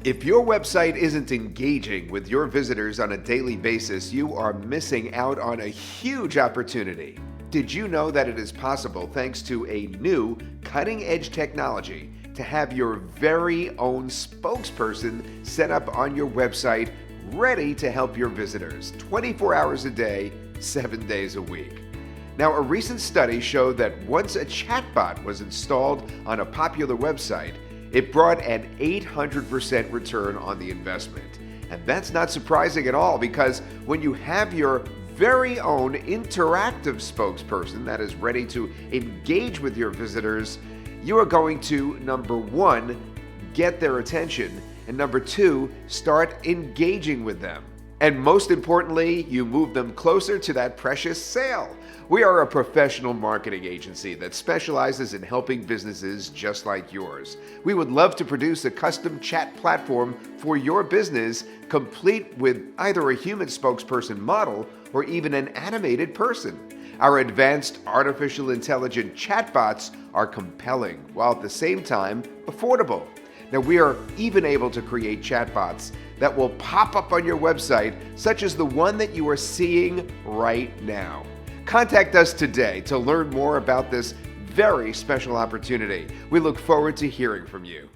If your website isn't engaging with your visitors on a daily basis, you are missing out on a huge opportunity. Did you know that it is possible, thanks to a new cutting-edge technology, to have your very own spokesperson set up on your website, ready to help your visitors 24 hours a day, 7 days a week? Now, a recent study showed that once a chatbot was installed on a popular website, it brought an 800% return on the investment. And that's not surprising at all, because when you have your very own interactive spokesperson that is ready to engage with your visitors, you are going to, number one, get their attention, and number two, start engaging with them. And most importantly, you move them closer to that precious sale. We are a professional marketing agency that specializes in helping businesses just like yours. We would love to produce a custom chat platform for your business, complete with either a human spokesperson model or even an animated person. Our advanced artificial intelligent chatbots are compelling, while at the same time affordable. Now, we are even able to create chatbots that will pop up on your website, such as the one that you are seeing right now. Contact us today to learn more about this very special opportunity. We look forward to hearing from you.